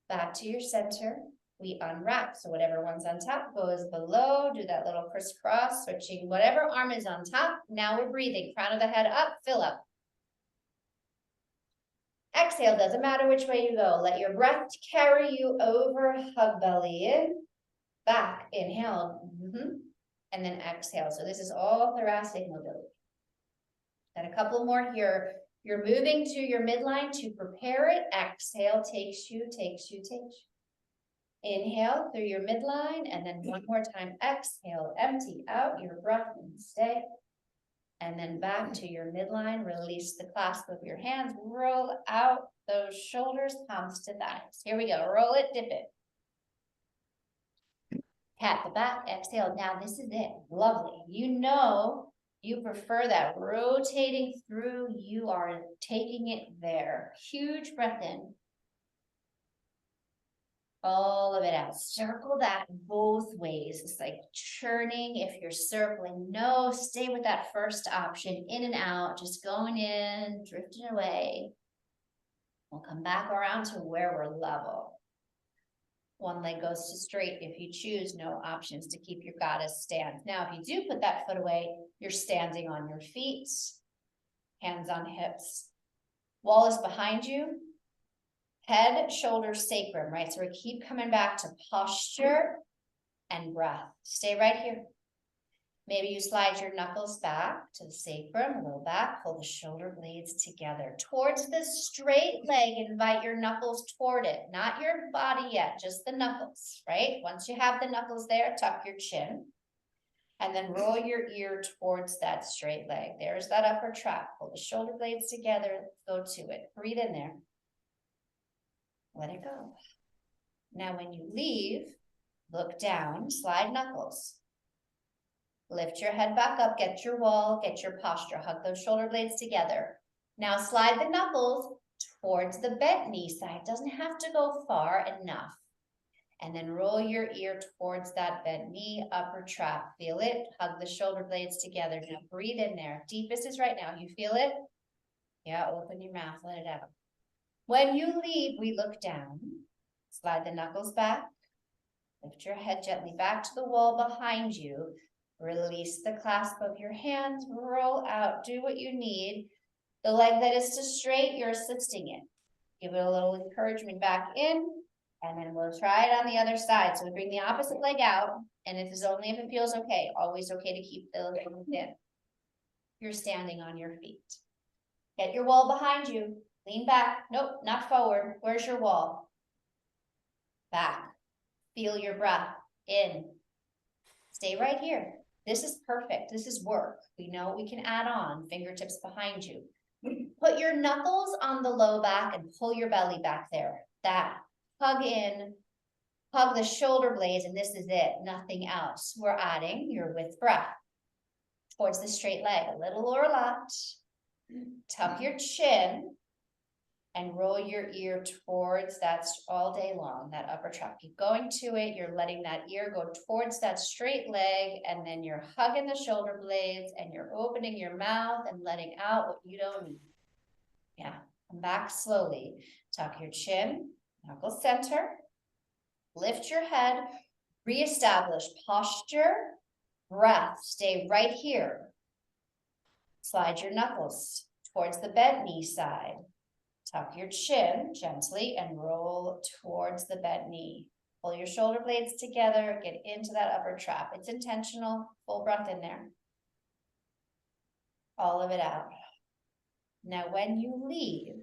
Back to your center, we unwrap. So whatever one's on top goes below, do that little crisscross, switching whatever arm is on top. Now we're breathing, crown of the head up, fill up. Exhale, doesn't matter which way you go. Let your breath carry you over, hug belly in, back, inhale, and then exhale. So this is all thoracic mobility. And a couple more here. You're moving to your midline to prepare it. Exhale, takes you. Inhale through your midline, and then one more time, exhale, empty out your breath and stay. And then back to your midline, release the clasp of your hands, roll out those shoulders, palms to thighs. Here we go, roll it, dip it. Pat the back, exhale. Now this is it, lovely. You know you prefer that rotating through, you are taking it there. Huge breath in. All of it out. Circle that both ways. It's like churning if you're circling. No, stay with that first option, in and out, just going in, drifting away. We'll come back around to where we're level. One leg goes to straight if you choose, no options to keep your goddess stance. Now, if you do put that foot away, you're standing on your feet, hands on hips. Wall is behind you, head, shoulders, sacrum, right? So we keep coming back to posture and breath. Stay right here. Maybe you slide your knuckles back to the sacrum, a little back, pull the shoulder blades together. Towards the straight leg, invite your knuckles toward it. Not your body yet, just the knuckles, right? Once you have the knuckles there, tuck your chin. And then roll your ear towards that straight leg. There's that upper trap. Pull the shoulder blades together, go to it. Breathe in there. Let it go. Now when you leave, look down, slide knuckles. Lift your head back up, get your wall, get your posture, hug those shoulder blades together. Now slide the knuckles towards the bent knee side. Doesn't have to go far enough. And then roll your ear towards that bent knee, upper trap. Feel it, hug the shoulder blades together. Now breathe in there. Deepest is right now. You feel it? Yeah, open your mouth, let it out. When you leave, we look down. Slide the knuckles back. Lift your head gently back to the wall behind you. Release the clasp of your hands, roll out, do what you need. The leg that is to straight, you're assisting it. Give it a little encouragement back in, and then we'll try it on the other side. So we bring the opposite leg out, and it is only if it feels okay, always okay to keep the leg in. You're standing on your feet. Get your wall behind you, lean back, nope, not forward. Where's your wall? Back, feel your breath in. Stay right here. This is perfect, this is work. We know we can add on, fingertips behind you. Put your knuckles on the low back and pull your belly back there. That, hug in, hug the shoulder blades, and this is it, nothing else. We're adding your with breath towards the straight leg, a little or a lot. Tuck your chin and roll your ear towards that all day long, that upper trap. Keep going to it. You're letting that ear go towards that straight leg, and then you're hugging the shoulder blades and you're opening your mouth and letting out what you don't need. Yeah, come back slowly. Tuck your chin, knuckle center, lift your head, reestablish posture, breath, stay right here. Slide your knuckles towards the bent knee side. Tuck your chin gently and roll towards the bent knee. Pull your shoulder blades together, get into that upper trap. It's intentional, full breath in there. All of it out. Now when you leave,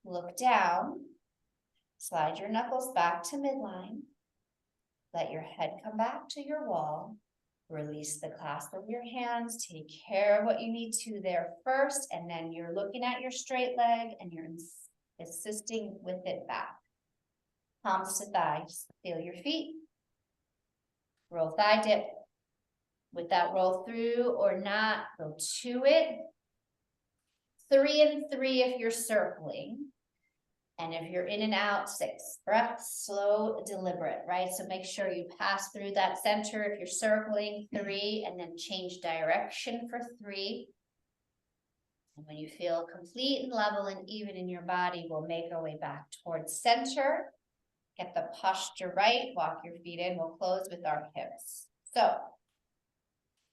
look down, slide your knuckles back to midline, let your head come back to your wall, release the clasp of your hands, take care of what you need to there first, and then you're looking at your straight leg and you're assisting with it back. Palms to thighs, feel your feet, roll thigh dip. With that roll through or not, go to it. 3 and 3 if you're circling. And if you're in and out, 6 breaths, slow, deliberate, right? So make sure you pass through that center if you're circling, 3, and then change direction for 3. And when you feel complete and level and even in your body, we'll make our way back towards center. Get the posture right, walk your feet in. We'll close with our hips. So,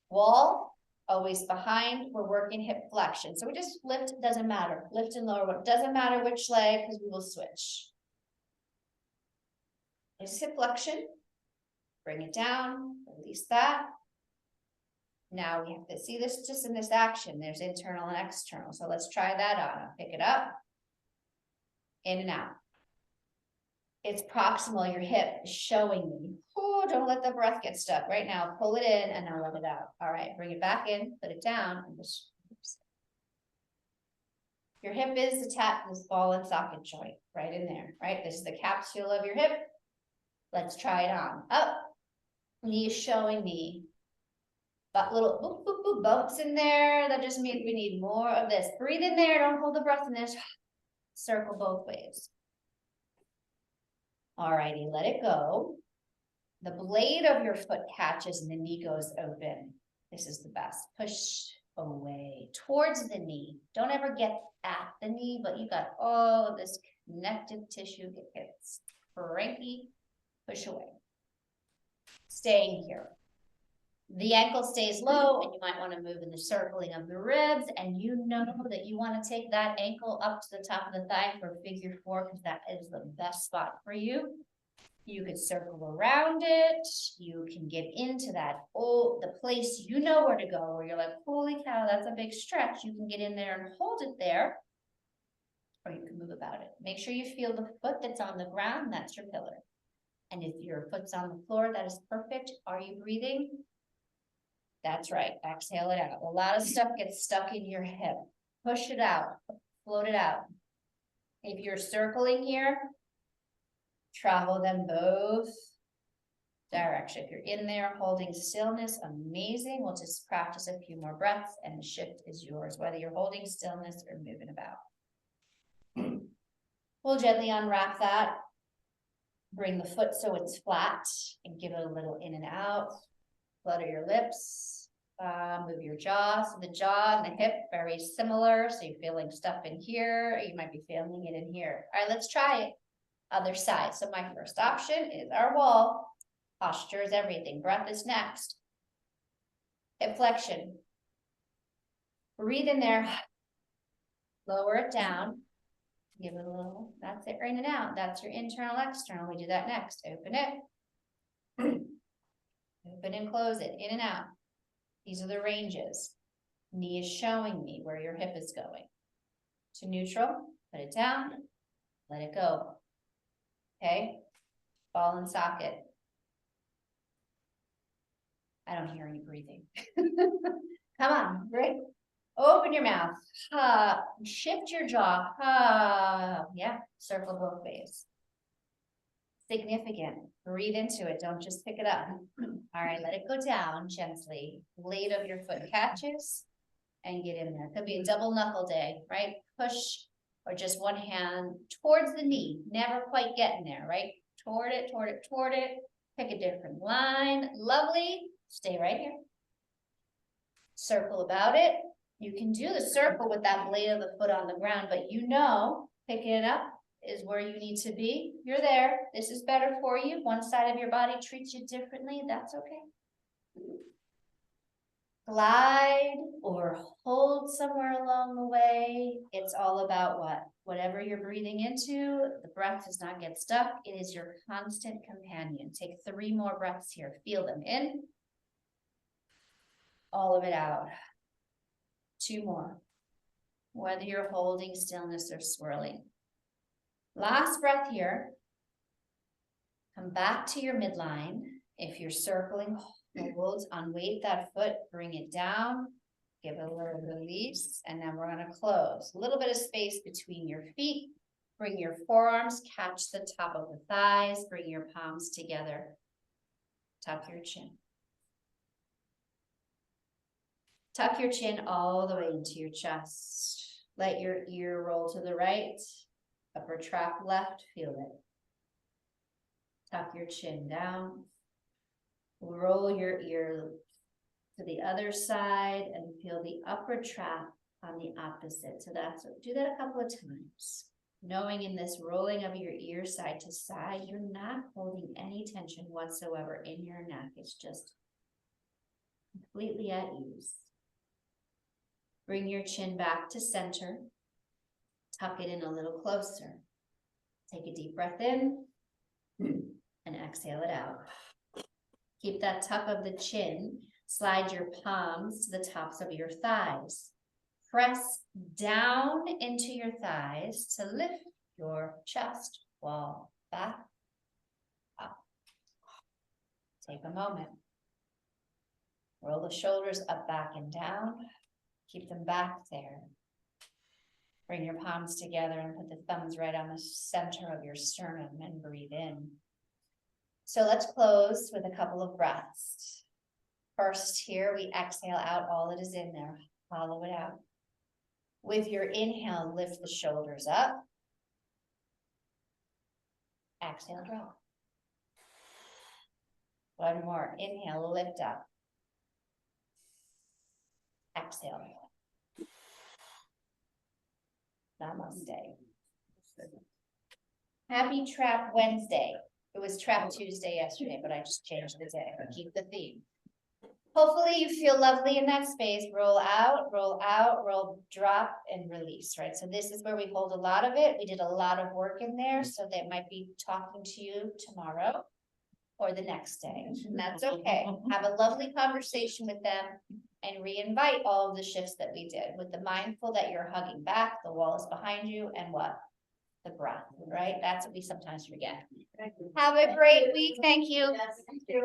wall, always behind, we're working hip flexion. So we just lift, doesn't matter. Lift and lower, but doesn't matter which leg because we will switch. Is hip flexion. Bring it down, release that. Now we have to see this just in this action. There's internal and external. So let's try that on. I'll pick it up, in and out. It's proximal, your hip is showing me. Oh, don't let the breath get stuck. Right now, pull it in and now let it out. All right, bring it back in, put it down, and just. Your hip is attached to this ball and socket joint, right in there, right? This is the capsule of your hip. Let's try it on. Up, knee is showing me. But little boop, boop, boop, bumps in there. That just means we need more of this. Breathe in there, don't hold the breath in this. Circle both ways. Alrighty, let it go. The blade of your foot catches and the knee goes open. This is the best. Push away towards the knee. Don't ever get at the knee, but you got all of this connective tissue. It gets cranky. Push away. Staying here. The ankle stays low and you might want to move in the circling of the ribs, and you know that you want to take that ankle up to the top of the thigh for figure 4 because that is the best spot for you. You could circle around it. You can get into that, the place you know where to go, where you're like, holy cow, that's a big stretch. You can get in there and hold it there, or you can move about it. Make sure you feel the foot that's on the ground. That's your pillar. And if your foot's on the floor, that is perfect. Are you breathing? That's right. Exhale it out. A lot of stuff gets stuck in your hip. Push it out. Float it out. If you're circling here, travel them both directions. If you're in there holding stillness, amazing. We'll just practice a few more breaths and the shift is yours, whether you're holding stillness or moving about. We'll gently unwrap that. Bring the foot so it's flat and give it a little in and out. Flutter your lips, move your jaw. So the jaw and the hip, very similar. So you're feeling stuff in here. You might be feeling it in here. All right, let's try it. Other side. So my first option is our wall. Posture is everything. Breath is next. Hip flexion. Breathe in there. Lower it down. Give it a little, that's it, in and out. That's your internal, external. We do that next. Open it. Open and close it, in and out. These are the ranges. Knee is showing me where your hip is going. To neutral, put it down, let it go. Okay, ball and socket. I don't hear any breathing. Come on, Rick. Open your mouth. Shift your jaw. Yeah, circle both ways. Significant. Breathe into it. Don't just pick it up. All right, let it go down gently. Blade of your foot catches and get in there. Could be a double knuckle day, right? Push or just one hand towards the knee. Never quite getting there, right? Toward it, toward it, toward it. Pick a different line. Lovely. Stay right here. Circle about it. You can do the circle with that blade of the foot on the ground, but you know, picking it up is where you need to be. You're there. This is better for you. One side of your body treats you differently. That's okay. Glide or hold somewhere along the way. It's all about what? Whatever you're breathing into, the breath does not get stuck. It is your constant companion. Take 3 more breaths here. Feel them in. All of it out. 2 more. Whether you're holding stillness or swirling. Last breath here. Come back to your midline. If you're circling, hold, unweight that foot, bring it down, give it a little release, and then we're going to close. A little bit of space between your feet. Bring your forearms, catch the top of the thighs, bring your palms together. Tuck your chin. Tuck your chin all the way into your chest. Let your ear roll to the right. Upper trap left, feel it. Tuck your chin down. Roll your ear to the other side and feel the upper trap on the opposite. So do that a couple of times. Knowing in this rolling of your ear side to side, you're not holding any tension whatsoever in your neck. It's just completely at ease. Bring your chin back to center. Tuck it in a little closer. Take a deep breath in and exhale it out. Keep that tuck of the chin. Slide your palms to the tops of your thighs. Press down into your thighs to lift your chest wall back up. Take a moment. Roll the shoulders up, back, and down. Keep them back there. Bring your palms together and put the thumbs right on the center of your sternum and breathe in. So let's close with a couple of breaths. First here, we exhale out all that is in there. Hollow it out. With your inhale, lift the shoulders up. Exhale, drop. One more. Inhale, lift up. Exhale. Namaste. Happy Trap Wednesday. It was Trap Tuesday yesterday, but I just changed the day. Keep the theme. Hopefully you feel lovely in that space. Roll out, roll, drop, and release, right? So this is where we hold a lot of it. We did a lot of work in there, so they might be talking to you tomorrow or the next day. And that's okay. Have a lovely conversation with them and re-invite all of the shifts that we did with the mindful that you're hugging back, the wall is behind you, and what? The breath, right? That's what we sometimes forget. Have a great week. Thank you.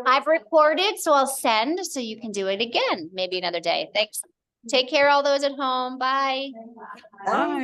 I've recorded, so I'll send so you can do it again, maybe another day. Thanks. Take care, all those at home. Bye. Bye.